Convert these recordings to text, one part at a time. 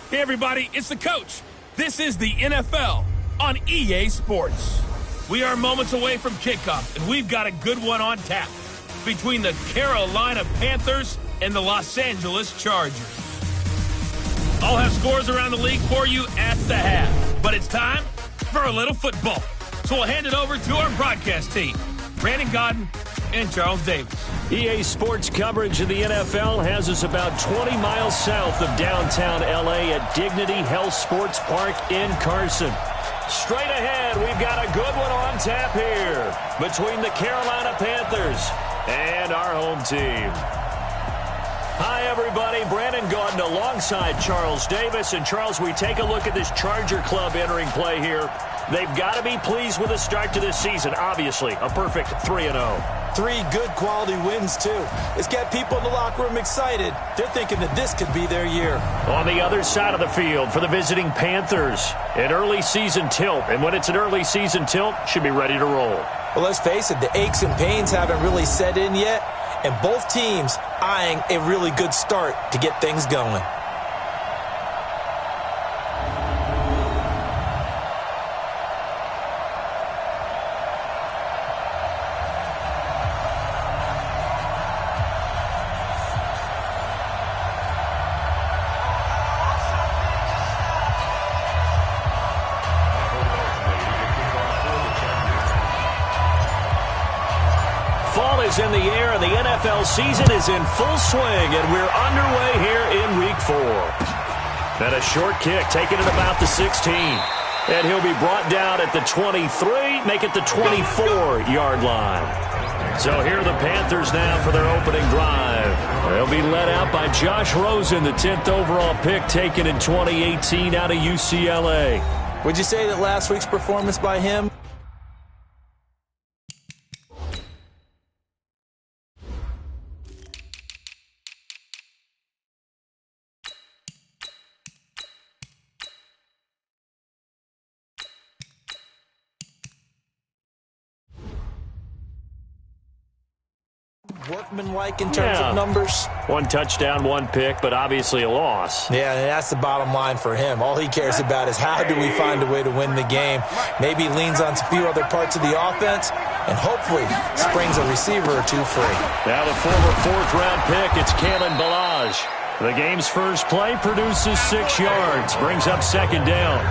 Hey everybody, it's the coach. This is the NFL on EA Sports. We are moments away from kickoff, and we've got a good one on tap between the Carolina Panthers and the Los Angeles Chargers. I'll have scores around the league for you at the half, but it's time for a little football. So we'll hand it over to our broadcast team, Brandon Godden and Charles Davis. EA Sports coverage of the NFL has us about 20 miles south of downtown L.A. at Dignity Health Sports Park in Carson. Straight ahead, we've got a good one on tap here between the Carolina Panthers and our home team. Hi, everybody. Brandon Gaudin alongside Charles Davis. And, Charles, we take a look at this Charger club entering play here. They've got to be pleased with the start to this season. Obviously, a perfect 3-0. 3 good quality wins, too. It's got people in the locker room excited. They're thinking that this could be their year. On the other side of the field for the visiting Panthers, an early season tilt. And when it's an early season tilt, should be ready to roll. Well, let's face it, the aches and pains haven't really set in yet. And both teams eyeing a really good start to get things going. In the air, and the NFL season is in full swing, and we're underway here in Week 4. And a short kick taken at about the 16. And he'll be brought down at the 23, make it the 24-yard line. So here are the Panthers now for their opening drive. They'll be led out by Josh Rosen, the 10th overall pick taken in 2018 out of UCLA. Would you say that last week's performance by him? Workmanlike in terms of numbers. 1 touchdown, 1 pick, but obviously a loss. Yeah, and that's the bottom line for him. All he cares about is how do we find a way to win the game. Maybe he leans on a few other parts of the offense and hopefully springs a receiver or 2 free. Now the former 4th-round pick, it's Kalen Ballage. The game's first play produces 6 yards, brings up 2nd down.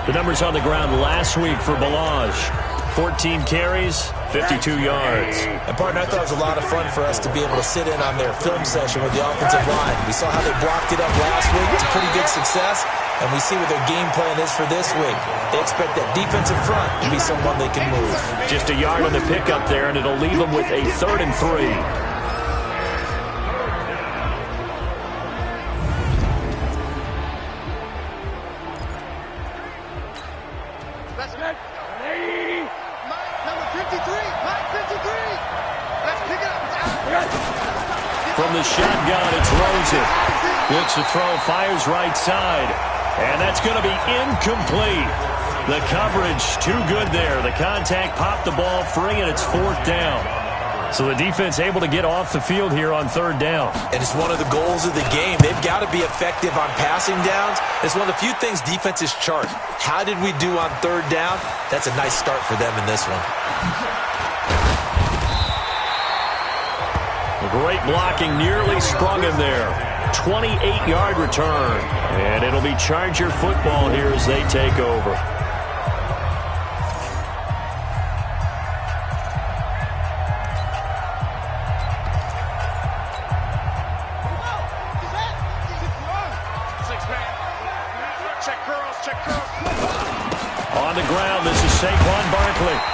The numbers on the ground last week for Ballage. 14 carries, 52 yards. And, partner, I thought it was a lot of fun for us to be able to sit in on their film session with the offensive line. We saw how they blocked it up last week. It's pretty good success. And we see what their game plan is for this week. They expect that defensive front to be someone they can move. Just a yard on the pickup there, and it'll leave them with a 3rd and 3. From the shotgun, it's Rosen. Looks to throw, fires right side. And that's going to be incomplete. The coverage too good there. The contact popped the ball free, and it's 4th down. So the defense able to get off the field here on 3rd down. And it's one of the goals of the game. They've got to be effective on passing downs. It's one of the few things defenses chart. How did we do on 3rd down? That's a nice start for them in this one. Great blocking, nearly sprung him there. 28-yard return. And it'll be Charger football here as they take over. On the ground, this is Saquon Barkley.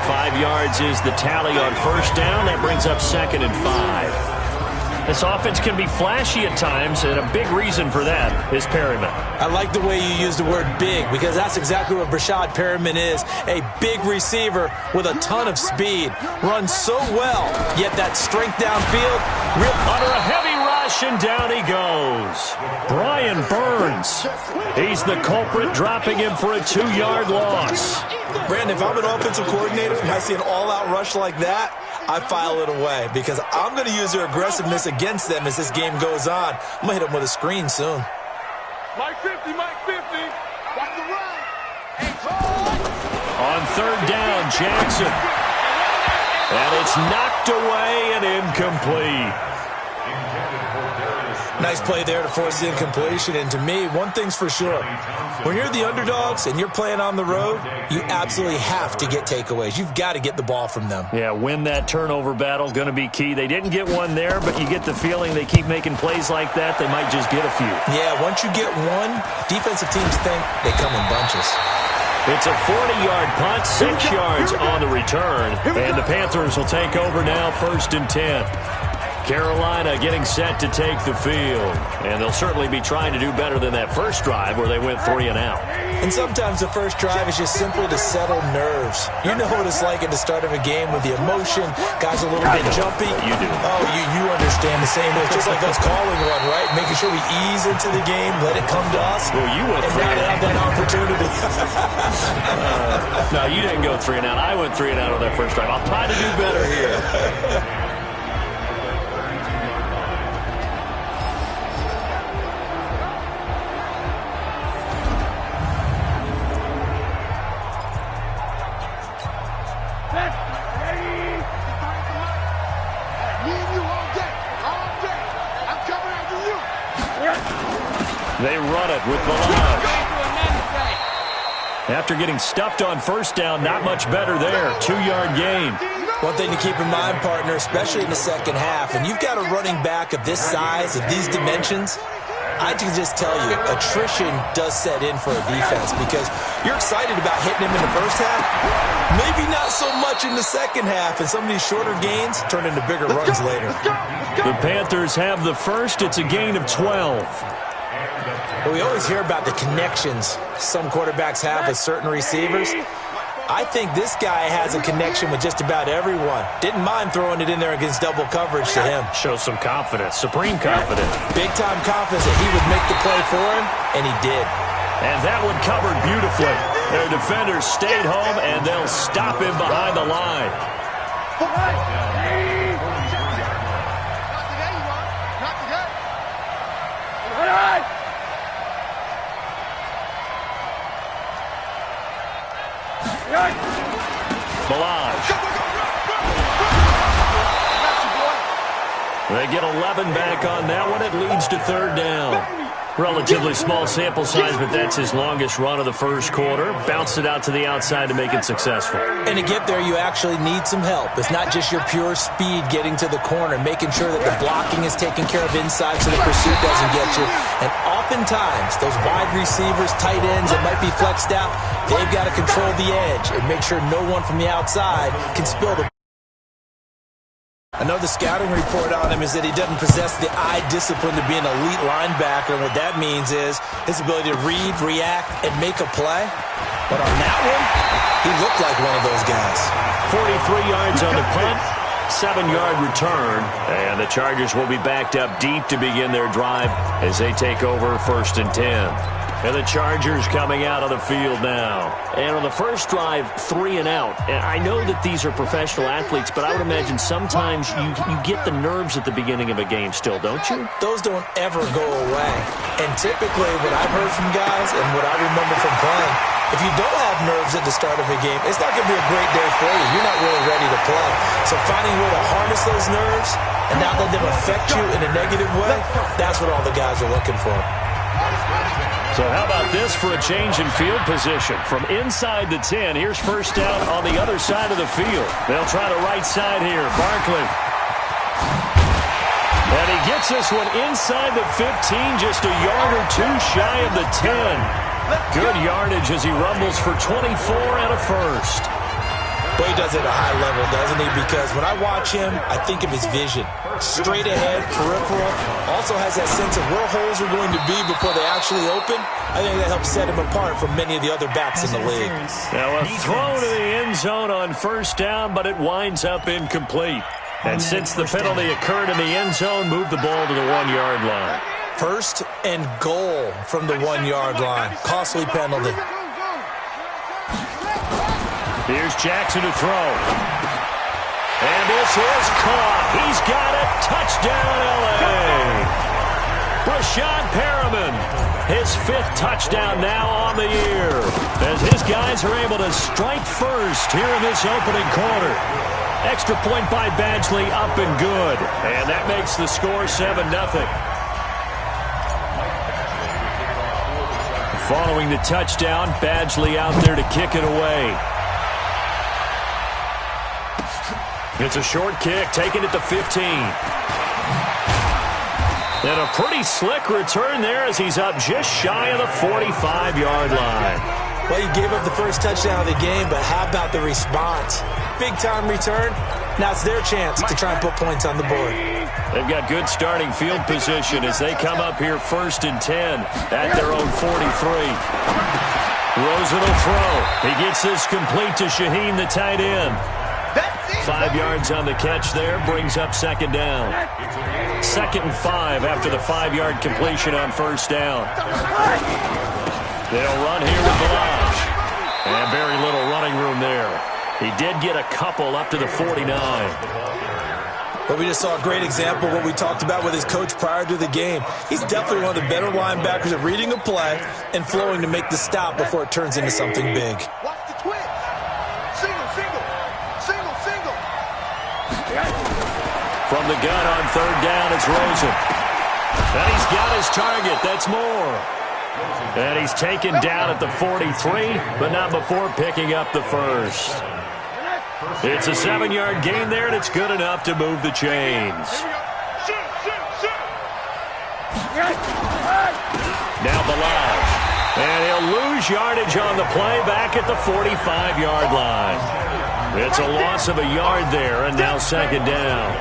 5 yards is the tally on 1st down. That brings up 2nd and 5. This offense can be flashy at times, and a big reason for that is Perryman. I like the way you use the word big, because that's exactly what Brashad Perryman is. A big receiver with a ton of speed. Runs so well, yet that strength downfield. Under a heavy rush, and down he goes. Brian Burns. He's the culprit, dropping him for a 2-yard loss. Brandon, if I'm an offensive coordinator and I see an all-out rush like that, I file it away because I'm going to use their aggressiveness against them as this game goes on. I'm going to hit them with a screen soon. Mike 50, Mike 50. Watch the run. On third down, Jackson. And it's knocked away and incomplete. Nice play there to force the incompletion. And to me, one thing's for sure. When you're the underdogs and you're playing on the road, you absolutely have to get takeaways. You've got to get the ball from them. Yeah, win that turnover battle, going to be key. They didn't get one there, but you get the feeling they keep making plays like that, they might just get a few. Yeah, once you get one, defensive teams think they come in bunches. It's a 40-yard punt, 6 yards on the return, and the Panthers will take over now, 1st and 10. Carolina getting set to take the field, and they'll certainly be trying to do better than that first drive where they went 3 and out. And sometimes the first drive is just simply to settle nerves. You know what it's like at the start of a game with the emotion, guys a little bit jumpy. You do. Oh, you understand the same way. It's just like us calling one, right? Making sure we ease into the game, let it come to us. Well, you went and 3 and now out. Have that opportunity. No, you didn't go 3 and out. I went 3 and out on that first drive. I'll try to do better here. They run it with Balaj. After getting stuffed on first down, not much better there. 2-yard gain. One thing to keep in mind, partner, especially in the second half, and you've got a running back of this size, of these dimensions, I can just tell you, attrition does set in for a defense because you're excited about hitting him in the first half. Maybe not so much in the second half, and some of these shorter gains turn into bigger runs later. The Panthers have the first. It's a gain of 12. We always hear about the connections some quarterbacks have with certain receivers. I think this guy has a connection with just about everyone. Didn't mind throwing it in there against double coverage to him. Shows some confidence, supreme confidence. Big-time confidence that he would make the play for him, and he did. And that one covered beautifully. Their defenders stayed home, and they'll stop him behind the line. Balaj. They get 11 back on that one. It leads to third down. Relatively small sample size, but that's his longest run of the first quarter. Bounced it out to the outside to make it successful. And to get there, you actually need some help. It's not just your pure speed getting to the corner, making sure that the blocking is taken care of inside so the pursuit doesn't get you. And oftentimes, those wide receivers, tight ends that might be flexed out, they've got to control the edge and make sure no one from the outside can spill the. I know the scouting report on him is that he doesn't possess the eye discipline to be an elite linebacker. And what that means is his ability to read, react, and make a play. But on that one, he looked like one of those guys. 43 yards on the punt, 7-yard return. And the Chargers will be backed up deep to begin their drive as they take over 1st and 10. And the Chargers coming out on the field now. And on the first drive, 3 and out. And I know that these are professional athletes, but I would imagine sometimes you get the nerves at the beginning of a game still, don't you? Those don't ever go away. And typically what I've heard from guys and what I remember from playing, if you don't have nerves at the start of a game, it's not going to be a great day for you. You're not really ready to play. So finding a way to harness those nerves and not let them affect you in a negative way, that's what all the guys are looking for. So how about this for a change in field position? From inside the 10, here's first down on the other side of the field. They'll try the right side here. Barkley. And he gets this one inside the 15, just a yard or two shy of the 10. Good yardage as he rumbles for 24 and a first. Well, he does it at a high level, doesn't he? Because when I watch him, I think of his vision. Straight ahead, peripheral. Also has that sense of where holes are going to be before they actually open. I think that helps set him apart from many of the other backs in the league. Now a throw to the end zone on first down, but it winds up incomplete. And since the penalty occurred in the end zone, move the ball to the 1-yard line. First and goal from the 1-yard line. Costly penalty. Here's Jackson to throw. And this is caught. He's got it. Touchdown, L.A. Brashad Perriman, his 5th touchdown now on the year, as his guys are able to strike first here in this opening quarter. Extra point by Badgley, up and good. And that makes the score 7-0. Following the touchdown, Badgley out there to kick it away. It's a short kick, taking it to 15. And a pretty slick return there as he's up just shy of the 45-yard line. Well, he gave up the first touchdown of the game, but how about the response? Big-time return. Now it's their chance to try and put points on the board. They've got good starting field position as they come up here 1st and 10 at their own 43. Rosen will throw. He gets this complete to Shaheen, the tight end. 5 yards on the catch there, brings up 2nd down. 2nd and 5 after the 5-yard completion on 1st down. They'll run here with Balaj. And very little running room there. He did get a couple up to the 49. But we just saw a great example of what we talked about with his coach prior to the game. He's definitely one of the better linebackers at reading a play and flowing to make the stop before it turns into something big. Watch the twist. Single, single. Single, single. From the gun on 3rd down, it's Rosen. And he's got his target. That's Moore. And he's taken down at the 43, but not before picking up the first. It's a 7-yard gain there, and it's good enough to move the chains. Now Balaj. And he'll lose yardage on the play back at the 45-yard line. It's a loss of a yard there, and now 2nd down.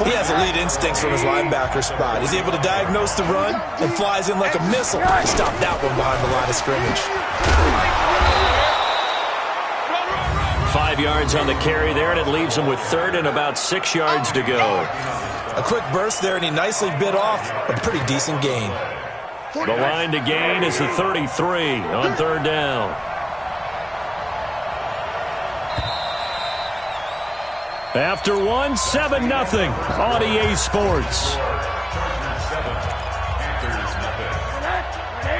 He has elite instincts from his linebacker spot. He's able to diagnose the run and flies in like a missile. Stop that one behind the line of scrimmage. 5 yards on the carry there, and it leaves him with 3rd and about 6 yards to go. A quick burst there, and he nicely bit off a pretty decent gain. The line to gain is the 33 on 3rd down. After 7-0 on EA Sports.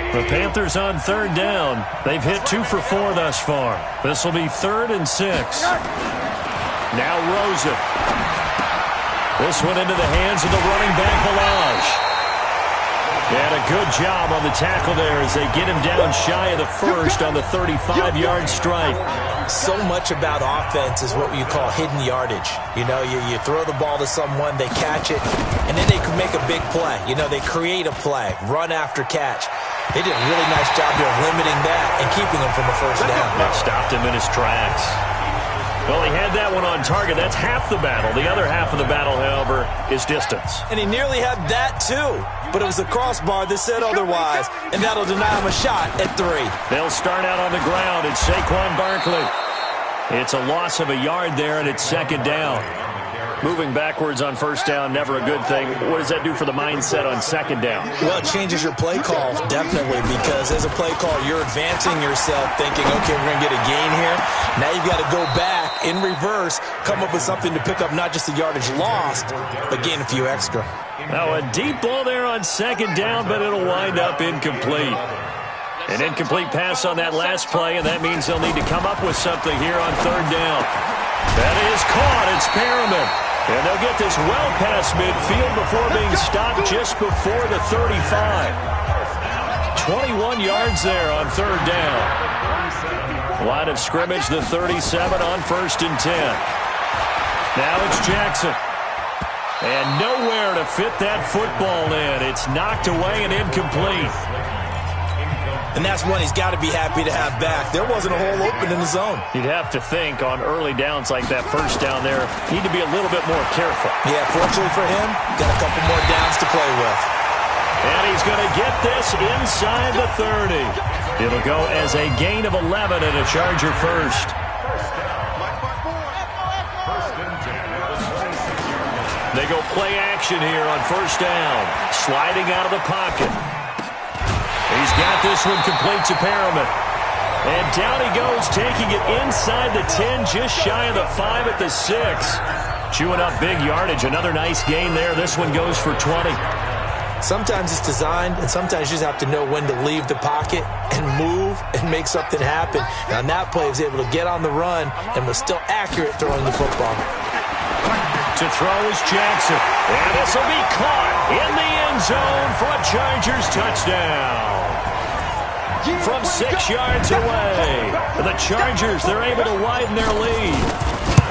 The Panthers on 3rd down. They've hit 2 for 4 thus far. This will be 3rd and 6. Now Rosen. This one into the hands of the running back, Balaj. And a good job on the tackle there as they get him down shy of the first on the 35-yard strike. So much about offense is what you call hidden yardage. You know, you throw the ball to someone, they catch it, and then they can make a big play. You know, they create a play, run after catch. They did a really nice job here of limiting that and keeping him from a first down. They stopped him in his tracks. Well, he had that one on target. That's half the battle. The other half of the battle, however, is distance. And he nearly had that, too. But it was a crossbar that said otherwise, and that'll deny him a shot at 3. They'll start out on the ground. It's Saquon Barkley. It's a loss of a yard there, and it's 2nd down. Moving backwards on 1st down, never a good thing. What does that do for the mindset on 2nd down? Well, it changes your play call, definitely, because as a play call, you're advancing yourself thinking, okay, we're going to get a gain here. Now you've got to go back in reverse, come up with something to pick up not just the yardage lost, but gain a few extra. Now a deep ball there on 2nd down, but it'll wind up incomplete. An incomplete pass on that last play, and that means they'll need to come up with something here on 3rd down. That is caught. It's Perriman. And they'll get this well past midfield before being stopped just before the 35. 21 yards there on 3rd down. Line of scrimmage, the 37 on 1st and 10. Now it's Jackson. And nowhere to fit that football in. It's knocked away and incomplete. And that's one he's got to be happy to have back. There wasn't a hole open in the zone. You'd have to think on early downs like that 1st down there, need to be a little bit more careful. Yeah, fortunately for him, got a couple more downs to play with. And he's going to get this inside the 30. It'll go as a gain of 11 and a Charger first. They go play action here on 1st down. Sliding out of the pocket. He's got this one complete to Perriman. And down he goes, taking it inside the 10, just shy of the 5 at the 6. Chewing up big yardage. Another nice gain there. This one goes for 20. Sometimes it's designed, and sometimes you just have to know when to leave the pocket and move and make something happen. And on that play, he was able to get on the run and was still accurate throwing the football. To throw is Jackson. And this will be caught in the end zone for a Chargers touchdown. From 6 yards away. The Chargers, they're able to widen their lead.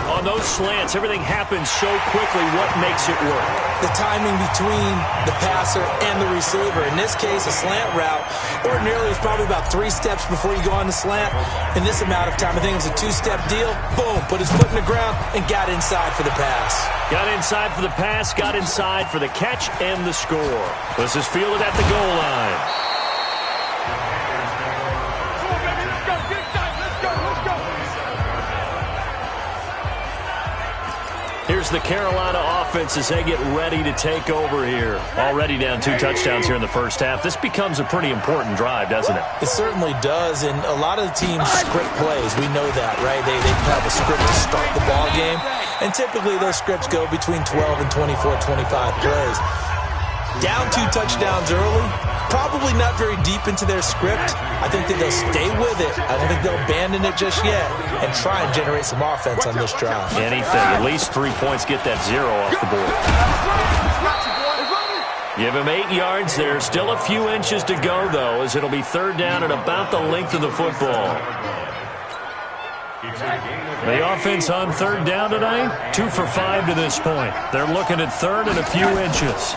On those slants, everything happens so quickly. What makes it work? The timing between the passer and the receiver. In this case, a slant route. Ordinarily, it's probably about 3 steps before you go on the slant. In this amount of time, I think it was a 2-step deal. Boom, put his foot in the ground and got inside for the pass. Got inside for the pass, got inside for the catch and the score. This is fielded at the goal line. Here's the Carolina offense as they get ready to take over here. Already down 2 touchdowns here in the first half. This becomes a pretty important drive, doesn't it? It certainly does, and a lot of the teams script plays. We know that, right? They have a script to start the ball game, and typically those scripts go between 12 and 24, 25 plays. Down 2 touchdowns early, probably not very deep into their script. I think that they'll stay with it. I don't think they'll abandon it just yet and try and generate some offense on this drive. Anything, at least 3 points, get that 0 off the board. Give him 8 yards there. Still a few inches to go, though, as it'll be 3rd down and about the length of the football. The offense on 3rd down tonight, 2 for 5 to this point. They're looking at 3rd and a few inches.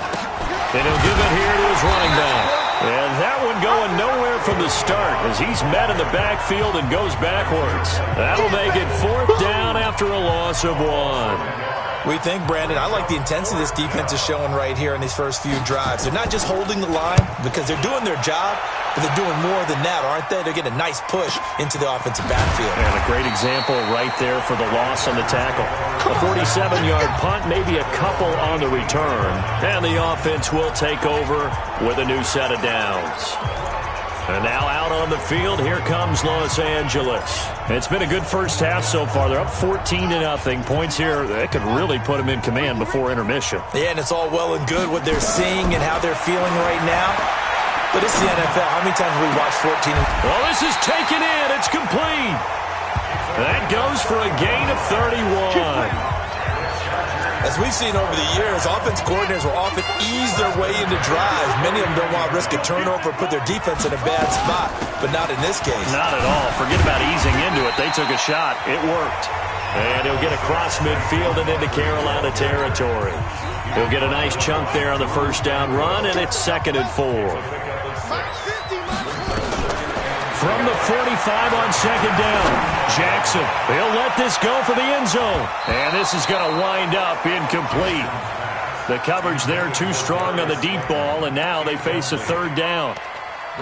And he'll give it here to his running back. And that one going nowhere from the start as he's met in the backfield and goes backwards. That'll make it 4th down after a loss of 1. We think, Brandon, I like the intensity this defense is showing right here in these first few drives. They're not just holding the line because they're doing their job, but they're doing more than that, aren't they? They're getting a nice push into the offensive backfield. And a great example right there for the loss on the tackle. A 47-yard punt, maybe a couple on the return. And the offense will take over with a new set of downs. And now out on the field, here comes Los Angeles. It's been a good first half so far. They're up 14-0. Points here, that could really put them in command before intermission. Yeah, and it's all well and good what they're seeing and how they're feeling right now. But it's the NFL. How many times have we watched 14? Well, this is taken in. It's complete. That goes for a gain of 31. As we've seen over the years, offense coordinators will often ease their way into drives. Many of them don't want to risk a turnover or put their defense in a bad spot, but not in this case. Not at all. Forget about easing into it. They took a shot. It worked. And he'll get across midfield and into Carolina territory. He'll get a nice chunk there on the first down run, and it's 2nd and 4. From the 45 on 2nd down, Jackson, he'll let this go for the end zone. And this is going to wind up incomplete. The coverage there too strong on the deep ball, and now they face a 3rd down.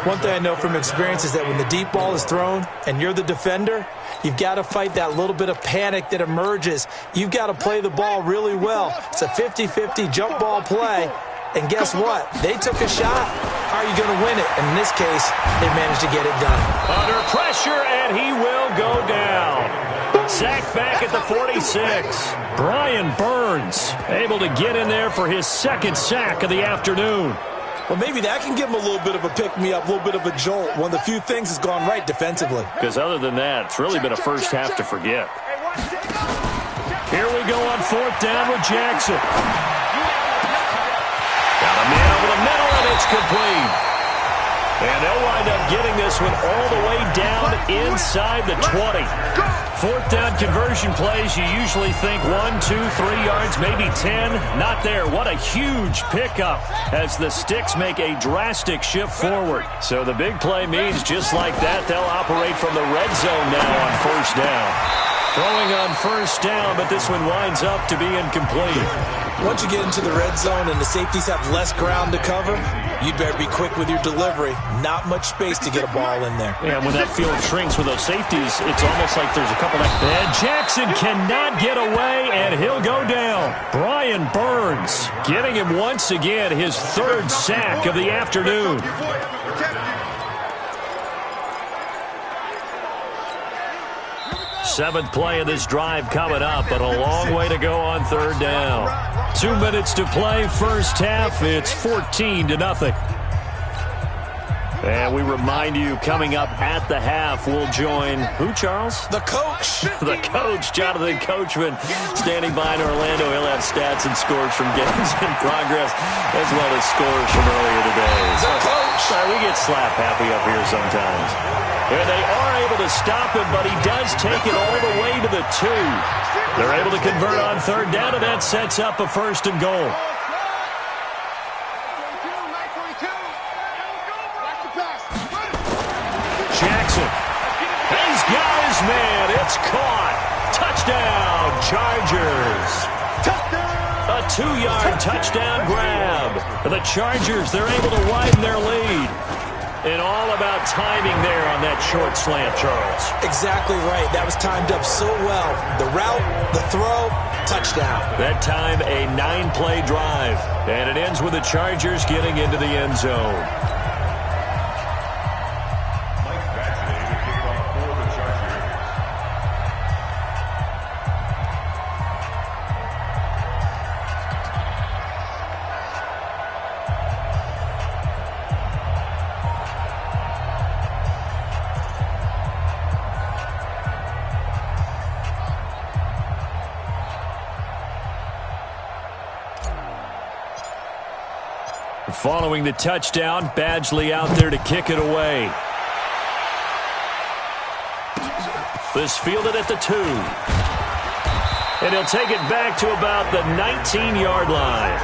One thing I know from experience is that when the deep ball is thrown and you're the defender, you've got to fight that little bit of panic that emerges. You've got to play the ball really well. It's a 50-50 jump ball play. And guess what? They took a shot. How are you going to win it? And in this case, they managed to get it done. Under pressure, and he will go down. Sacked back at the 46. Brian Burns able to get in there for his 2nd sack of the afternoon. Well, maybe that can give him a little bit of a pick-me-up, a little bit of a jolt. One of the few things that's gone right defensively. Because other than that, it's really been a first half to forget. Here we go on 4th down with Jackson. Got a man over the middle, and it's complete. And they'll wind up getting this one all the way down inside the 20. 4th down conversion plays, you usually think 1, 2, 3 yards, maybe 10. Not there. What a huge pickup as the Sticks make a drastic shift forward. So the big play means just like that, they'll operate from the red zone now on 1st down. Throwing on 1st down, but this one winds up to be incomplete. Once you get into the red zone and the safeties have less ground to cover, you'd better be quick with your delivery. Not much space to get a ball in there. Yeah, when that field shrinks with those safeties, it's almost like there's a couple that... And Jackson cannot get away, and he'll go down. Brian Burns getting him once again his 3rd sack of the afternoon. Seventh play of this drive coming up, but a long way to go on third down. 2 minutes to play, first half. It's 14-0. And we remind you, coming up at the half, we'll join who, Charles? The coach. The coach, Jonathan Coachman, standing by in Orlando. He'll have stats and scores from games in progress, as well as scores from earlier today. The coach. We get slap happy up here sometimes. And they are able to stop him, but he does take it all the way to the 2. They're able to convert on third down, and that sets up a first and goal. Jackson. He's got his man. It's caught. Touchdown, Chargers. A 2-yard touchdown grab. The Chargers, they're able to widen their lead. And all about timing there on that short slant, Charles. Exactly right. That was timed up so well. The route, the throw, touchdown. That time, a 9-play drive. And it ends with the Chargers getting into the end zone. Following the touchdown, Badgley out there to kick it away. This fielded at the 2. And he'll take it back to about the 19-yard line.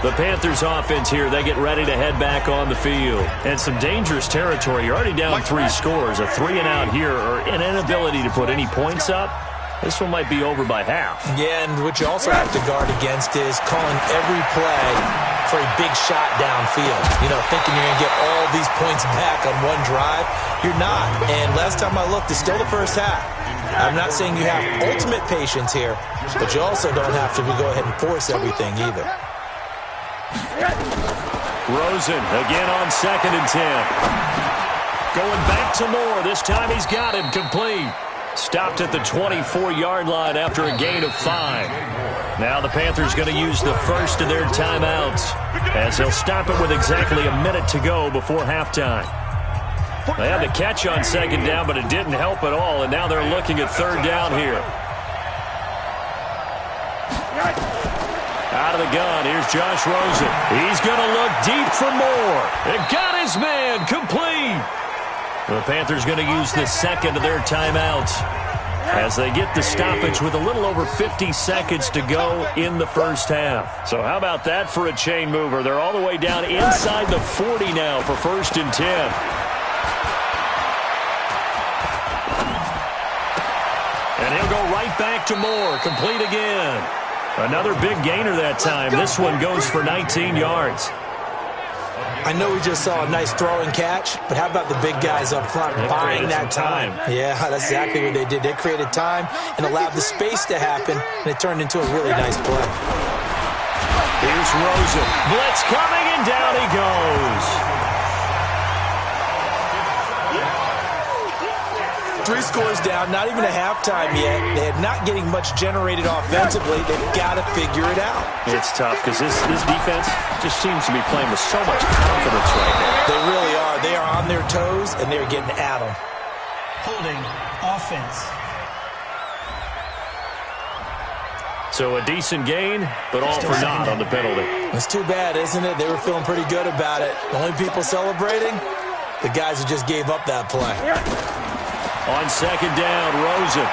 The Panthers offense here, they get ready to head back on the field. And some dangerous territory. You're already down 3 scores. A 3-and-out here, or an inability to put any points up. This one might be over by half. Yeah, and what you also have to guard against is calling every play for a big shot downfield. You know, thinking you're going to get all these points back on one drive. You're not. And last time I looked, it's still the first half. I'm not saying you have ultimate patience here, but you also don't have to go ahead and force everything either. Rosen again on 2nd and 10. Going back to Moore. This time he's got him complete. Stopped at the 24-yard line after a gain of 5. Now the Panthers going to use the first of their timeouts, as they'll stop it with exactly a minute to go before halftime. They had the catch on 2nd down, but it didn't help at all, and now they're looking at 3rd down here. Out of the gun, here's Josh Rosen. He's going to look deep for Moore. It got his man complete. The Panthers going to use the second of their timeouts as they get the stoppage with a little over 50 seconds to go in the first half. So how about that for a chain mover? They're all the way down inside the 40 now for 1st and 10. And he'll go right back to Moore, complete again. Another big gainer that time. This one goes for 19 yards. I know we just saw a nice throw and catch, but how about the big guys up front buying that time? Yeah, that's exactly what they did. They created time and allowed the space to happen, and it turned into a really nice play. Here's Rosen. Blitz coming, and down he goes. 3 scores down, not even a halftime yet. They're not getting much generated offensively. They've got to figure it out. It's tough because this defense just seems to be playing with so much confidence right now. They really are. They are on their toes, and they're getting at them. Holding offense. So a decent gain, but all for naught on the penalty. It's too bad, isn't it? They were feeling pretty good about it. The only people celebrating, the guys who just gave up that play. On 2nd down, Rosen.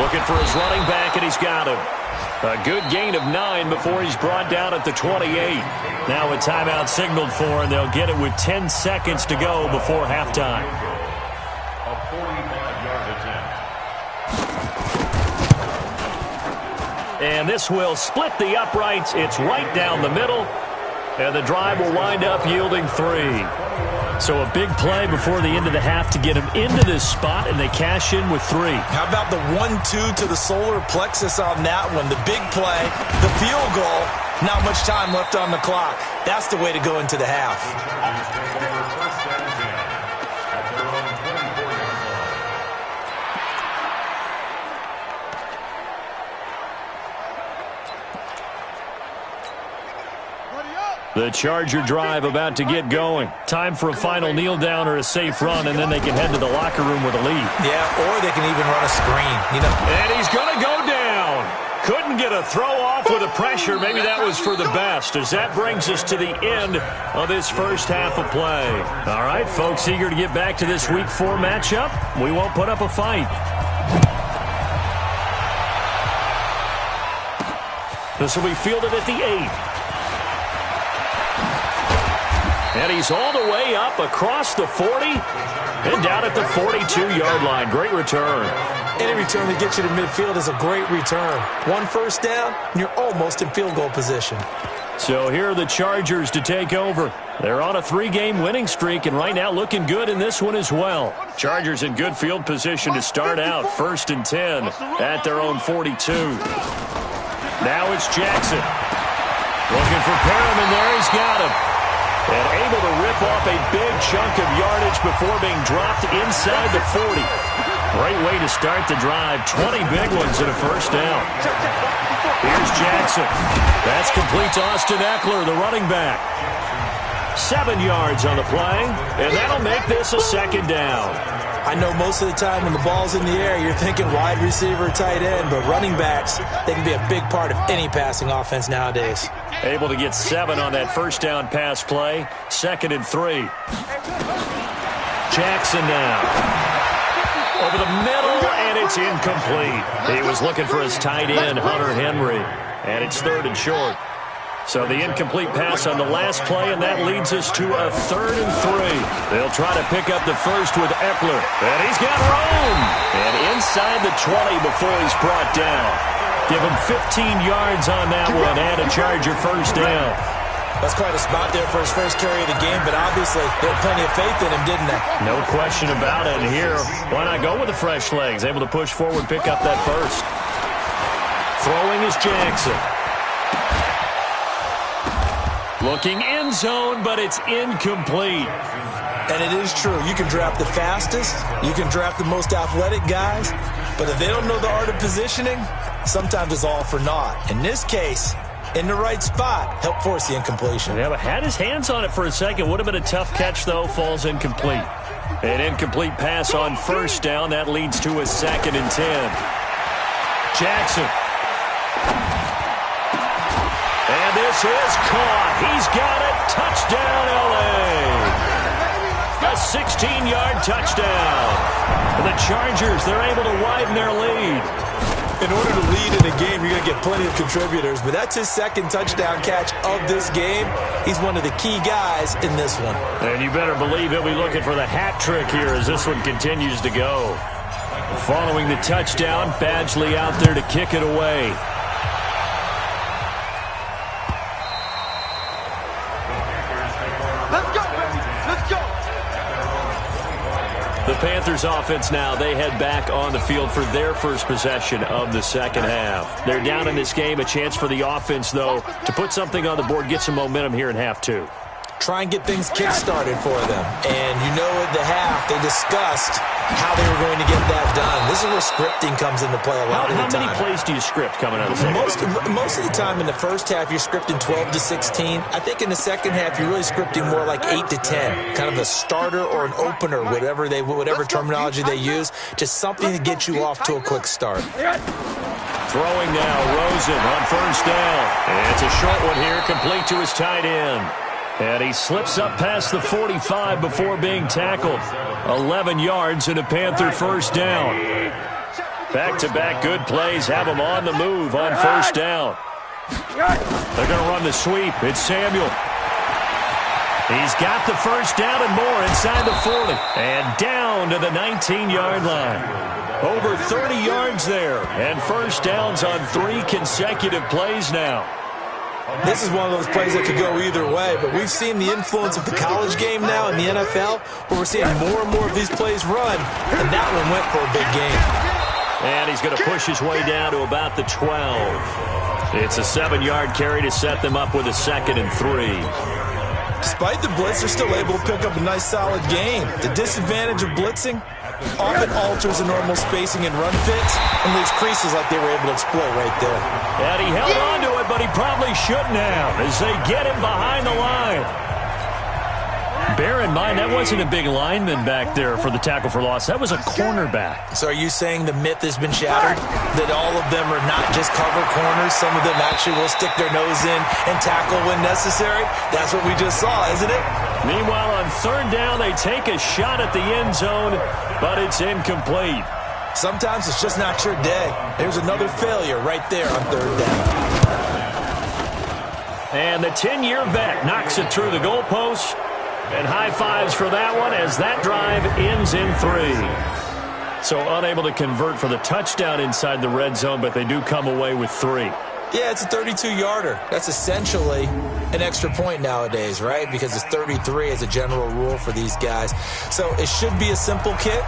Looking for his running back, and he's got him. A good gain of 9 before he's brought down at the 28. Now a timeout signaled for, and they'll get it with 10 seconds to go before halftime. A 45-yard attempt. And this will split the uprights. It's right down the middle, and the drive will wind up yielding 3. So a big play before the end of the half to get him into this spot, and they cash in with 3. How about the 1-2 to the solar plexus on that one? The big play, the field goal, not much time left on the clock. That's the way to go into the half. The Charger drive about to get going. Time for a final kneel down or a safe run, and then they can head to the locker room with a lead. Yeah, or they can even run a screen. And he's going to go down. Couldn't get a throw off with the pressure. Maybe that was for the best, as that brings us to the end of this first half of play. All right, folks, eager to get back to this Week 4 matchup. We won't put up a fight. This will be fielded at the 8. And he's all the way up across the 40 and down at the 42-yard line. Great return. Any return that gets you to midfield is a great return. 1 first down, and you're almost in field goal position. So here are the Chargers to take over. They're on a 3-game winning streak, and right now looking good in this one as well. Chargers in good field position to start out. 1st and 10 at their own 42. Now it's Jackson. Looking for Perriman there. He's got him. And able to rip off a big chunk of yardage before being dropped inside the 40. Great way to start the drive. 20 big ones and a first down. Here's Jackson. That's complete to Austin Eckler, the running back. 7 yards on the play, and that'll make this a 2nd down. I know most of the time when the ball's in the air, you're thinking wide receiver, tight end, but running backs, they can be a big part of any passing offense nowadays. Able to get 7 on that first down pass play. 2nd and 3. Jackson now. Over the middle, and it's incomplete. He was looking for his tight end, Hunter Henry, and it's 3rd and short. So the incomplete pass on the last play, and that leads us to a 3rd and 3. They'll try to pick up the first with Eckler, and he's got room. And inside the 20 before he's brought down. Give him 15 yards on that one and a Charger first down. That's quite a spot there for his first carry of the game, but obviously they had plenty of faith in him, didn't they? No question about it. And here, why not go with the fresh legs? Able to push forward, pick up that first. Throwing is Jackson. Looking end zone, but it's incomplete. And it is true. You can draft the fastest. You can draft the most athletic guys. But if they don't know the art of positioning, sometimes it's all for naught. In this case, in the right spot, help force the incompletion. Yeah, but had his hands on it for a second. Would have been a tough catch, though. Falls incomplete. An incomplete pass on first down. That leads to a 2nd and 10. Jackson. And this is caught. He's got it. Touchdown, L.A. A 16-yard touchdown. And the Chargers, they're able to widen their lead. In order to lead in a game, you're going to get plenty of contributors, but that's his 2nd touchdown catch of this game. He's one of the key guys in this one. And you better believe he'll be looking for the hat trick here as this one continues to go. Following the touchdown, Badgley out there to kick it away. The Panthers offense now, they head back on the field for their first possession of the second half. They're down in this game. A chance for the offense, though, to put something on the board, get some momentum here in half two. Try and get things kick-started for them. And you know at the half, they discussed how they were going to get that done. This is where scripting comes into play a lot of the time. How many plays do you script coming out of the second? Most of the time in the first half, you're scripting 12 to 16. I think in the second half, you're really scripting more like 8 to 10. Kind of a starter or an opener, whatever terminology they use. Just something to get you off to a quick start. Throwing now, Rosen on first down. And it's a short one here, complete to his tight end. And he slips up past the 45 before being tackled. 11 yards and a Panther first down. Back-to-back good plays have him on the move on first down. They're going to run the sweep. It's Samuel. He's got the first down and more inside the 40. And down to the 19-yard line. Over 30 yards there. And first downs on 3 consecutive plays now. This is one of those plays that could go either way, but we've seen the influence of the college game now in the NFL, where we're seeing more and more of these plays run, and that one went for a big gain. And he's going to push his way down to about the 12. It's a 7-yard carry to set them up with a 2nd and 3. Despite the blitz, they're still able to pick up a nice, solid gain. The disadvantage of blitzing often alters the normal spacing and run fits and leaves creases like they were able to exploit right there. And he held on to it, but he probably shouldn't have as they get him behind the line. Bear in mind, that wasn't a big lineman back there for the tackle for loss. That was a cornerback. So are you saying the myth has been shattered? That all of them are not just cover corners? Some of them actually will stick their nose in and tackle when necessary? That's what we just saw, isn't it? Meanwhile, on 3rd down, they take a shot at the end zone, but it's incomplete. Sometimes it's just not your day. There's another failure right there on 3rd down. And the 10-year vet knocks it through the goalpost. And high fives for that one as that drive ends in 3. So unable to convert for the touchdown inside the red zone, but they do come away with 3. Yeah, it's a 32-yarder. That's essentially an extra point nowadays, right? Because it's 33 as a general rule for these guys. So it should be a simple kick.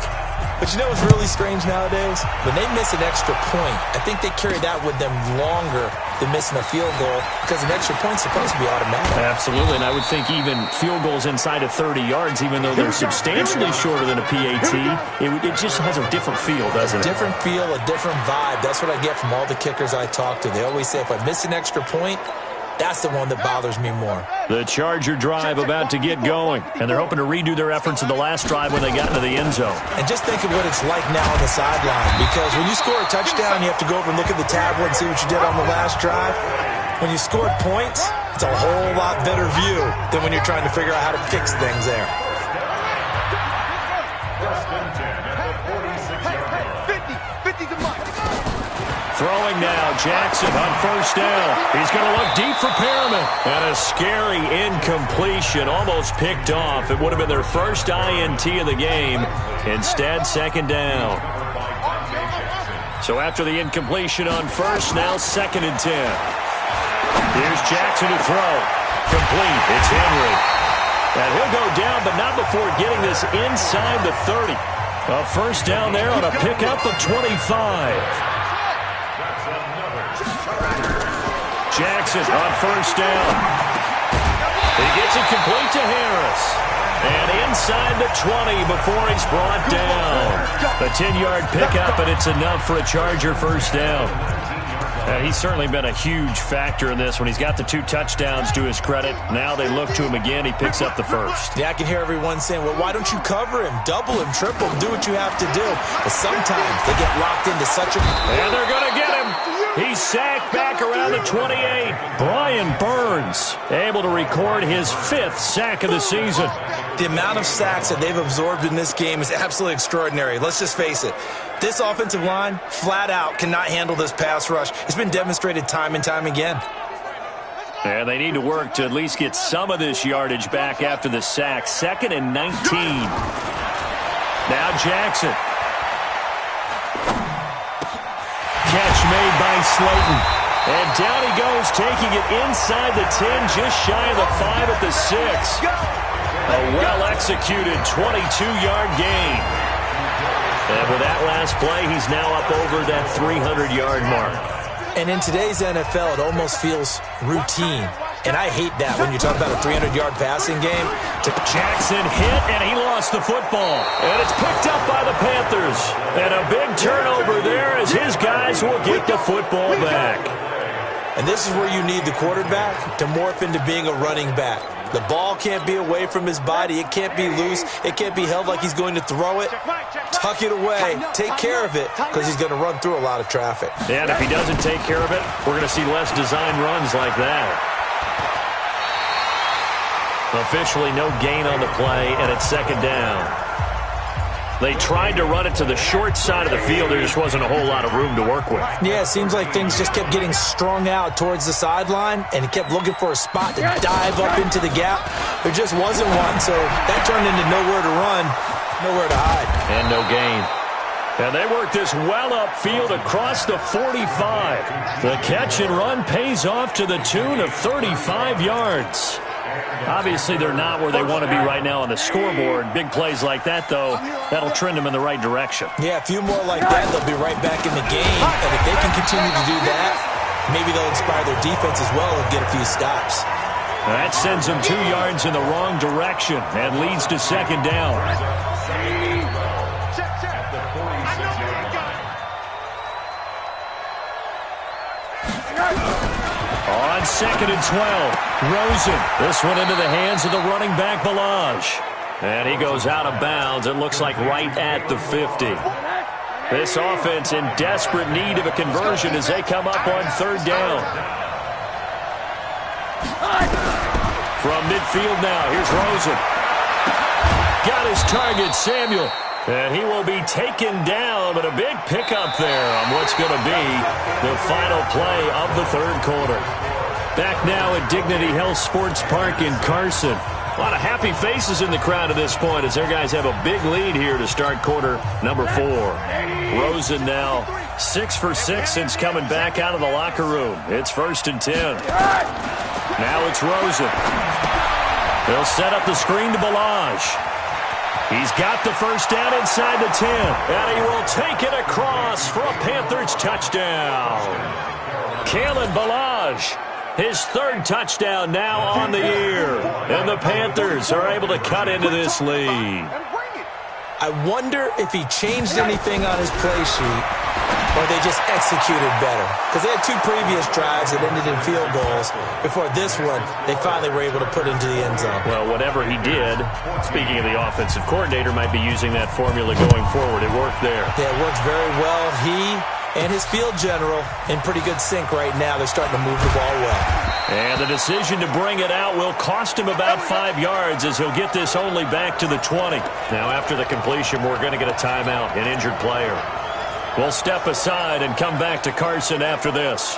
But you know what's really strange nowadays? When they miss an extra point, I think they carry that with them longer than missing a field goal because an extra point's supposed to be automatic. Absolutely, and I would think even field goals inside of 30 yards, even though they're substantially shorter than a PAT, it just has a different feel, doesn't it? A different feel, a different vibe. That's what I get from all the kickers I talk to. They always say, if I miss an extra point, that's the one that bothers me more. The Charger drive about to get going, and they're hoping to redo their efforts in the last drive when they got into the end zone. And just think of what it's like now on the sideline, because when you score a touchdown, you have to go over and look at the tablet and see what you did on the last drive. When you scored points, it's a whole lot better view than when you're trying to figure out how to fix things there. Throwing now, Jackson on 1st down. He's going to look deep for Perriman. And a scary incompletion, almost picked off. It would have been their first INT of the game. Instead, 2nd down. So after the incompletion on 1st, now 2nd and 10. Here's Jackson to throw. Complete. It's Henry. And he'll go down, but not before getting this inside the 30. A 1st down there on a pickup of 25. Jackson on 1st down. He gets it complete to Harris. And inside the 20 before he's brought down. A 10-yard pickup, and it's enough for a Charger 1st down. He's certainly been a huge factor in this when he's got the 2 touchdowns to his credit. Now they look to him again. He picks up the 1st. Yeah, I can hear everyone saying, well, why don't you cover him? Double him, triple him, do what you have to do. But sometimes they get locked into such a... And they're going to get him. He's sacked back around the 28. Brian Burns able to record his 5th sack of the season. The amount of sacks that they've absorbed in this game is absolutely extraordinary. Let's just face it. This offensive line, flat out, cannot handle this pass rush. It's been demonstrated time and time again. And they need to work to at least get some of this yardage back after the sack. 2nd and 19. Now Jackson. Catch made by Slayton. And down he goes, taking it inside the 10, just shy of the 5 at the 6. A well-executed 22-yard gain. And with that last play, he's now up over that 300-yard mark. And in today's NFL, it almost feels routine. And I hate that when you talk about a 300-yard passing game. Jackson hit, and he lost the football. And it's picked up by the Panthers. And a big turnover there as his guys will get the football back. And this is where you need the quarterback to morph into being a running back. The ball can't be away from his body. It can't be loose. It can't be held like he's going to throw it. Tuck it away. Take care of it because he's going to run through a lot of traffic. And if he doesn't take care of it, we're going to see less design runs like that. Officially no gain on the play, and it's 2nd down. They tried to run it to the short side of the field. There just wasn't a whole lot of room to work with. Yeah, it seems like things just kept getting strung out towards the sideline, and he kept looking for a spot to dive up into the gap. There just wasn't one, so that turned into nowhere to run, nowhere to hide. And no gain. And they work this well upfield across the 45. The catch and run pays off to the tune of 35 yards. Obviously, they're not where they want to be right now on the scoreboard. Big plays like that, though, that'll trend them in the right direction. Yeah, a few more like that, they'll be right back in the game. And if they can continue to do that, maybe they'll inspire their defense as well and get a few stops. That sends them 2 yards in the wrong direction and leads to second down. On second and 12, Rosen. This one into the hands of the running back, Balaj. And he goes out of bounds, it looks like right at the 50. This offense in desperate need of a conversion as they come up on third down. From midfield now, here's Rosen. Got his target, Samuel. And he will be taken down, but a big pickup there on what's going to be the final play of the third quarter. Back now at Dignity Health Sports Park in Carson. A lot of happy faces in the crowd at this point as their guys have a big lead here to start quarter number 4. Rosen now 6 for 6 since coming back out of the locker room. It's 1st and 10. Now it's Rosen. They'll set up the screen to Balaj. He's got the first down inside the 10. And he will take it across for a Panthers touchdown. Kalen Balaj, his third touchdown now on the year. And the Panthers are able to cut into this lead. I wonder if he changed anything on his play sheet or they just executed better. Because they had 2 previous drives that ended in field goals. Before this one, they finally were able to put into the end zone. Well, whatever he did, speaking of the offensive coordinator, might be using that formula going forward. It worked there. Yeah, it worked very well. He and his field general in pretty good sync right now. They're starting to move the ball well. And the decision to bring it out will cost him about 5 yards as he'll get this only back to the 20. Now, after the completion, we're going to get a timeout, an injured player. We'll step aside and come back to Carson after this.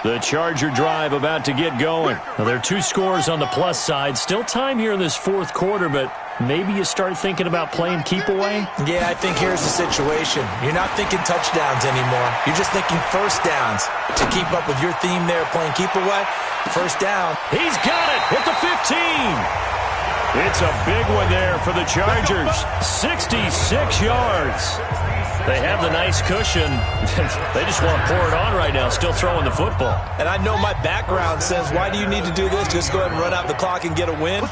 The Charger drive about to get going. Now, there are 2 scores on the plus side. Still time here in this fourth quarter, but maybe you start thinking about playing keep away? Yeah, I think here's the situation. You're not thinking touchdowns anymore. You're just thinking first downs. To keep up with your theme there, playing keep away, first down. He's got it at the 15. It's a big one there for the Chargers. 66 yards. They have the nice cushion. They just want to pour it on right now, still throwing the football. And I know my background says, why do you need to do this? Just go ahead and run out the clock and get a win.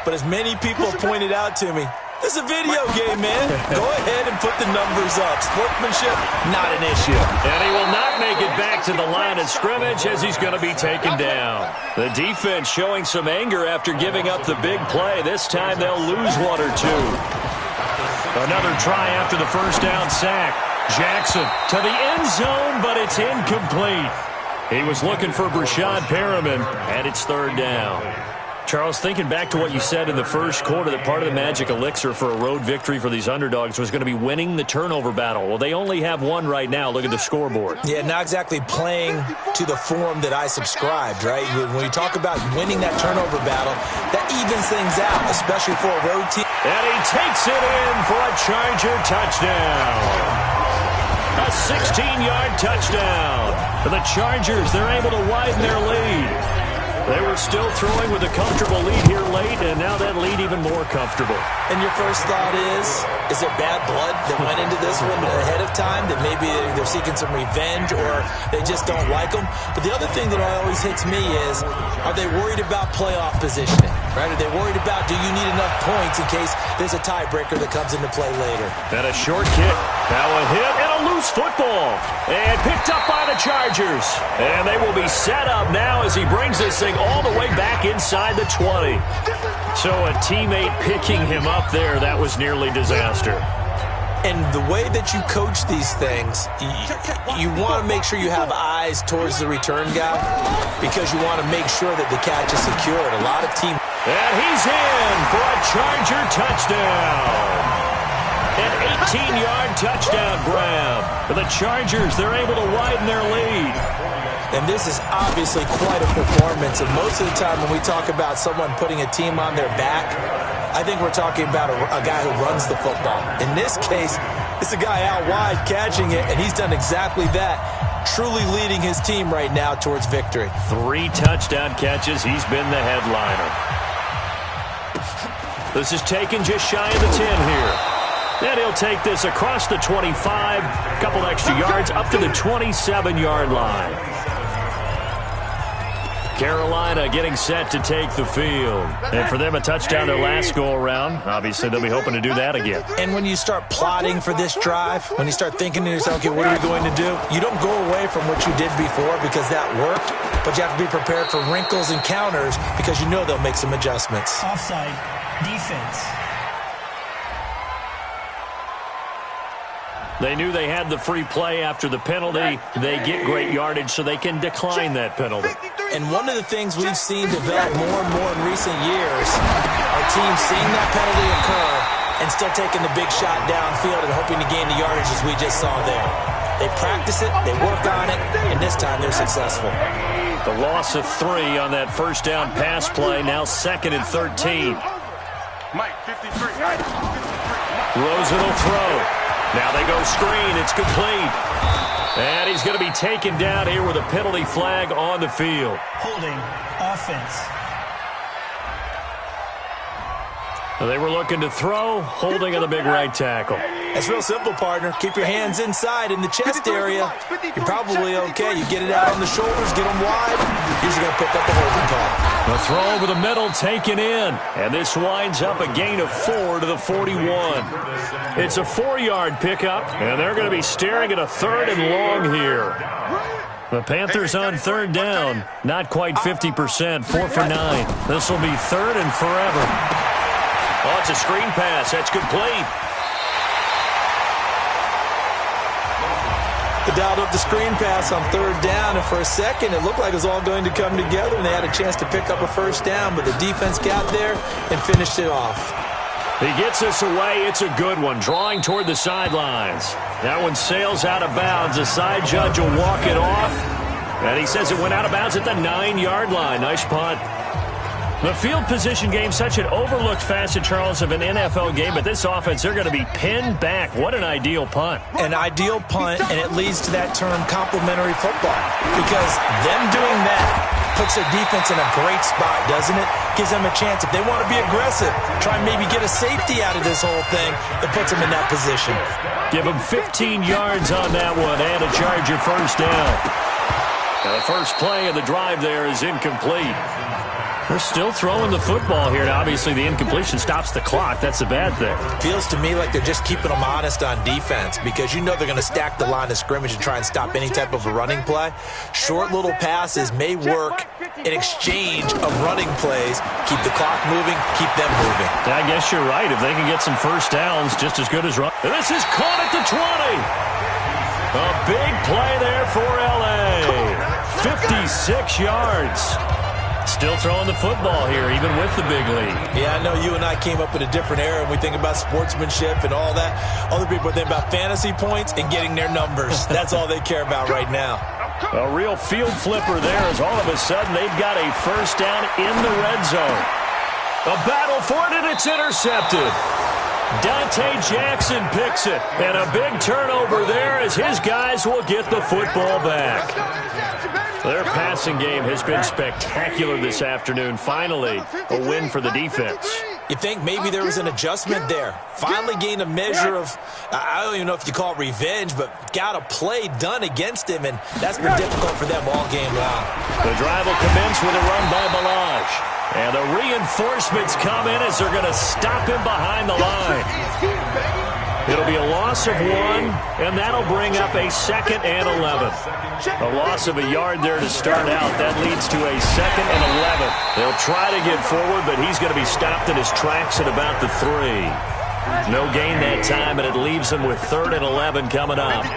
But as many people have pointed out to me, this is a video game, man. Go ahead and put the numbers up. Sportsmanship, not an issue. And he will not make it back to the line of scrimmage as he's going to be taken down. The defense showing some anger after giving up the big play. This time they'll lose 1 or 2. Another try after the first down sack. Jackson to the end zone, but it's incomplete. He was looking for Brashad Perriman, and it's third down. Charles, thinking back to what you said in the first quarter, that part of the magic elixir for a road victory for these underdogs was going to be winning the turnover battle. Well, they only have 1 right now. Look at the scoreboard. Yeah, not exactly playing to the form that I subscribed, right? When you talk about winning that turnover battle, that evens things out, especially for a road team. And he takes it in for a Charger touchdown. A 16-yard touchdown. For the Chargers, they're able to widen their lead. They were still throwing with a comfortable lead here late, and now that lead even more comfortable. And your first thought is there bad blood that went into this one ahead of time, that maybe they're seeking some revenge or they just don't like them? But the other thing that always hits me is, are they worried about playoff positioning? Right? Are they worried about, do you need enough points in case there's a tiebreaker that comes into play later? And a short kick. Now a hit and a loose football. And picked up by the Chargers. And they will be set up now as he brings this thing all the way back inside the 20. So a teammate picking him up there, that was nearly disaster. And the way that you coach these things, you want to make sure you have eyes towards the return guy because you want to make sure that the catch is secured. A lot of teams. And he's in for a Charger touchdown. An 18-yard touchdown grab. For the Chargers, they're able to widen their lead. And this is obviously quite a performance. And most of the time when we talk about someone putting a team on their back, I think we're talking about a guy who runs the football. In this case, it's a guy out wide catching it, and he's done exactly that, truly leading his team right now towards victory. 3 touchdown catches. He's been the headliner. This is taken just shy of the 10 here. And he'll take this across the 25, a couple extra yards, up to the 27-yard line. Carolina getting set to take the field. And for them, a touchdown their last go-around. Obviously, they'll be hoping to do that again. And when you start plotting for this drive, when you start thinking to yourself, okay, what are we going to do? You don't go away from what you did before because that worked, but you have to be prepared for wrinkles and counters because you know they'll make some adjustments. Offside, defense. They knew they had the free play after the penalty. They get great yardage, so they can decline that penalty. And one of the things we've seen develop more and more in recent years are teams seeing that penalty occur and still taking the big shot downfield and hoping to gain the yardage as we just saw there. They practice it, they work on it, and this time they're successful. The loss of 3 on that first down pass play, now 2nd and 13. Mike, 53. Rosen will throw. Now they go screen. It's complete. And he's going to be taken down here with a penalty flag on the field. Holding offense. They were looking to throw, holding on the big right tackle. It's real simple, partner. Keep your hands inside in the chest area. You're probably okay. You get it out on the shoulders, get them wide. Usually going to pick up the holding call. The throw over the middle taken in. And this winds up a gain of 4 to the 41. It's a 4-yard pickup, and they're going to be staring at a 3rd and long here. The Panthers on 3rd down. Not quite 50%, 4 for 9. This will be 3rd and forever. Oh, it's a screen pass. That's complete. They dialed up the screen pass on 3rd down, and for a second it looked like it was all going to come together, and they had a chance to pick up a first down, but the defense got there and finished it off. He gets this away. It's a good one, drawing toward the sidelines. That one sails out of bounds. The side judge will walk it off, and he says it went out of bounds at the 9-yard line. Nice punt. The field position game, such an overlooked facet, Charles, of an NFL game, but this offense, they're going to be pinned back. What an ideal punt. An ideal punt, and it leads to that term complementary football, because them doing that puts their defense in a great spot, doesn't it? Gives them a chance. If they want to be aggressive, try and maybe get a safety out of this whole thing, it puts them in that position. Give them 15 yards on that one and a Charger first down. Now the first play of the drive there is incomplete. They're still throwing the football here. Now, obviously, the incompletion stops the clock. That's the bad thing. Feels to me like they're just keeping them honest on defense because you know they're going to stack the line of scrimmage and try and stop any type of a running play. Short little passes may work in exchange of running plays. Keep the clock moving, keep them moving. I guess you're right. If they can get some first downs, just as good as run. And this is caught at the 20. A big play there for L.A. 56 yards. Still throwing the football here, even with the big lead. Yeah, I know you and I came up in a different era, and we think about sportsmanship and all that. Other people think about fantasy points and getting their numbers. That's all they care about right now. A real field flipper there as all of a sudden they've got a first down in the red zone. A battle for it, and it's intercepted. Dante Jackson picks it, and a big turnover there as his guys will get the football back. Their passing game has been spectacular this afternoon. Finally, a win for the defense. You think maybe there was an adjustment there. Finally gained a measure of, I don't even know if you call it revenge, but got a play done against him, and that's been difficult for them all game long. The drive will commence with a run by Balaj. And the reinforcements come in as they're going to stop him behind the line. It'll be a loss of 1, and that'll bring up a 2nd and 11. A loss of a yard there to start out. That leads to a 2nd and 11. They'll try to get forward, but he's going to be stopped in his tracks at about the 3. No gain that time, and it leaves them with 3rd and 11 coming up.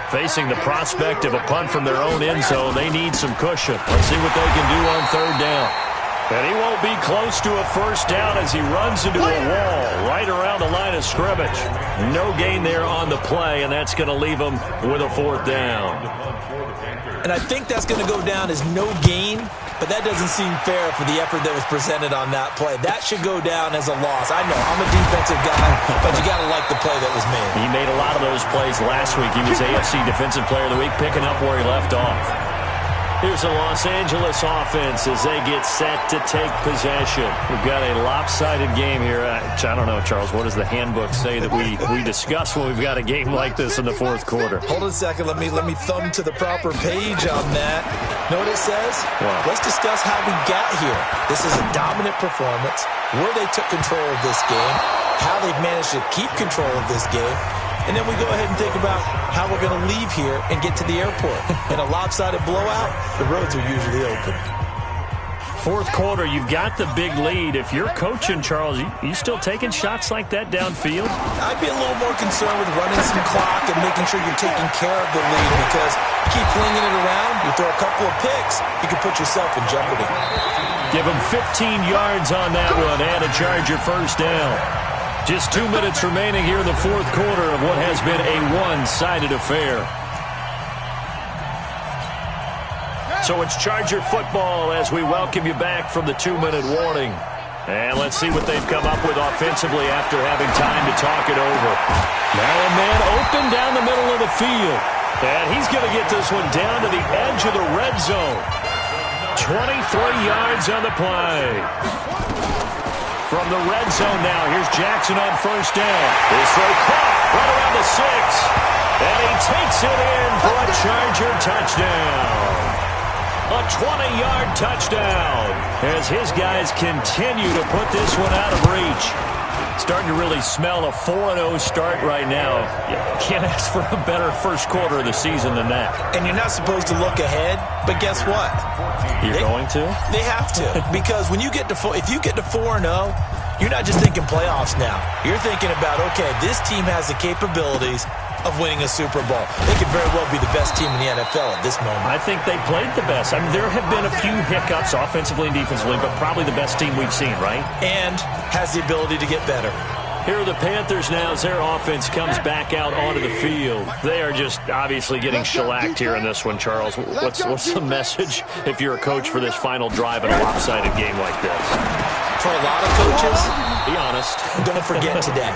Facing the prospect of a punt from their own end zone, they need some cushion. Let's see what they can do on 3rd down. And he won't be close to a first down as he runs into a wall right around the line of scrimmage. No gain there on the play, and that's going to leave him with a fourth down. And I think that's going to go down as no gain, but that doesn't seem fair for the effort that was presented on that play. That should go down as a loss. I know, I'm a defensive guy, but you got to like the play that was made. He made a lot of those plays last week. He was AFC Defensive Player of the Week, picking up where he left off. Here's the Los Angeles offense as they get set to take possession. We've got a lopsided game here. I don't know, Charles, what does the handbook say that we discuss when we've got a game like this in the fourth quarter? Hold on a second. Let me thumb to the proper page on that. Know what it says? Wow. Let's discuss how we got here. This is a dominant performance, where they took control of this game, how they've managed to keep control of this game, and then we go ahead and think about how we're going to leave here and get to the airport. In a lopsided blowout, the roads are usually open. Fourth quarter, you've got the big lead. If you're coaching, Charles, you still taking shots like that downfield? I'd be a little more concerned with running some clock and making sure you're taking care of the lead, because you keep flinging it around, you throw a couple of picks, you can put yourself in jeopardy. Give him 15 yards on that one and a Charger first down. Just 2 minutes remaining here in the fourth quarter of what has been a one-sided affair. So it's Charger football as we welcome you back from the 2-minute warning. And let's see what they've come up with offensively after having time to talk it over. Now a man open down the middle of the field. And he's going to get this one down to the edge of the red zone. 23 yards on the play. From the red zone now, here's Jackson on first down. His throw caught right around the 6. And he takes it in for a Charger touchdown. A 20-yard touchdown as his guys continue to put this one out of reach. Starting to really smell a 4-0 start right now. You can't ask for a better first quarter of the season than that. And you're not supposed to look ahead, but guess what? You're going to? They have to, because when you get to if you get to 4-0, you're not just thinking playoffs now. You're thinking about, okay, this team has the capabilities of winning a Super Bowl. They could very well be the best team in the NFL at this moment. I think they played the best. I mean, there have been a few hiccups offensively and defensively, but probably the best team we've seen, right? And has the ability to get better. Here are the Panthers now as their offense comes back out onto the field. They are just obviously getting shellacked here in this one, Charles. What's the message if you're a coach for this final drive in a lopsided game like this? For a lot of coaches, be honest. Don't forget today.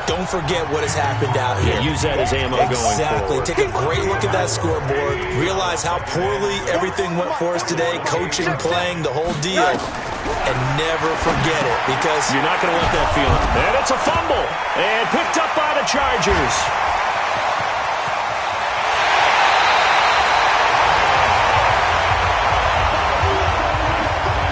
Don't forget what has happened out here. Yeah, use that as ammo going forward. Exactly. Take a great look at that scoreboard. Realize how poorly everything went for us today. Coaching, playing, the whole deal. And never forget it, because you're not going to let that feeling. And it's a fumble. And picked up by the Chargers.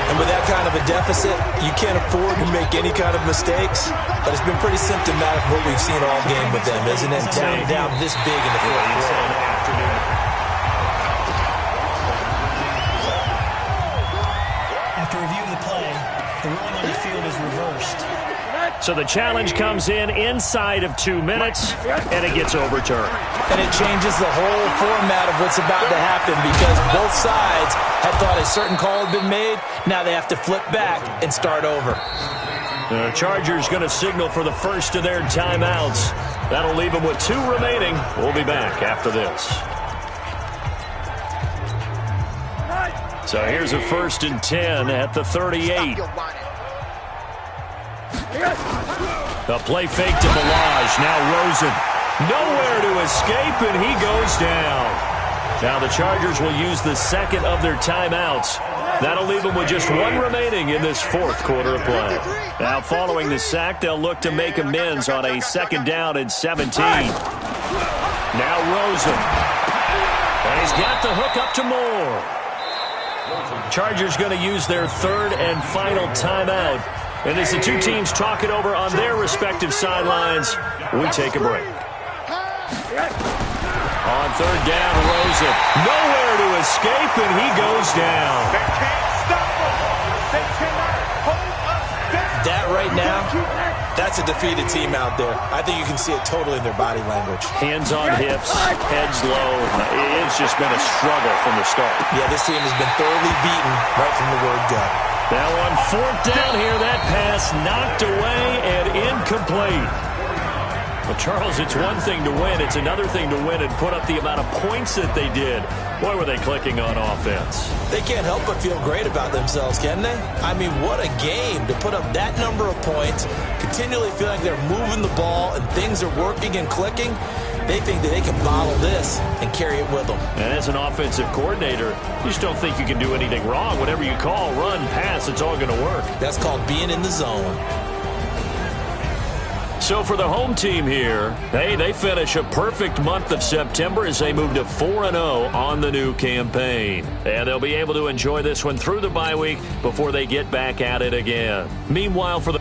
And with that kind of a deficit, you can't afford to make any kind of mistakes. But it's been pretty symptomatic of what we've seen all game with them, isn't it? Down this big in the fourth quarter. After reviewing the play, the ruling on the field is reversed. So the challenge comes in inside of 2 minutes, and it gets overturned. And it changes the whole format of what's about to happen, because both sides had thought a certain call had been made. Now they have to flip back and start over. The Chargers going to signal for the first of their timeouts. That'll leave them with 2 remaining. We'll be back after this. So here's a 1st and 10 at the 38. The play fake to Balaj. Now Rosen. Nowhere to escape, and he goes down. Now the Chargers will use the second of their timeouts. That'll leave them with just 1 remaining in this fourth quarter of play. Now following the sack, they'll look to make amends on a 2nd down and 17. Now Rosen. And he's got the hook up to Moore. Chargers going to use their 3rd and final timeout. And as the 2 teams talk it over on their respective sidelines, we take a break. On 3rd down, Rosen. Nowhere to escape, and he goes down. They can't stop him. They cannot hold us down. That right now, that's a defeated team out there. I think you can see it totally in their body language. Hands on hips, heads low. It's just been a struggle from the start. Yeah, this team has been thoroughly beaten right from the word go. Now on fourth down here, that pass knocked away and incomplete. Well, Charles, it's one thing to win. It's another thing to win and put up the amount of points that they did. Boy, were they clicking on offense. They can't help but feel great about themselves, can they? I mean, what a game to put up that number of points, continually feel like they're moving the ball and things are working and clicking. They think that they can bottle this and carry it with them. And as an offensive coordinator, you just don't think you can do anything wrong. Whatever you call, run, pass, it's all going to work. That's called being in the zone. So for the home team here, hey, they finish a perfect month of September as they move to 4-0 on the new campaign. And they'll be able to enjoy this one through the bye week before they get back at it again. Meanwhile, for the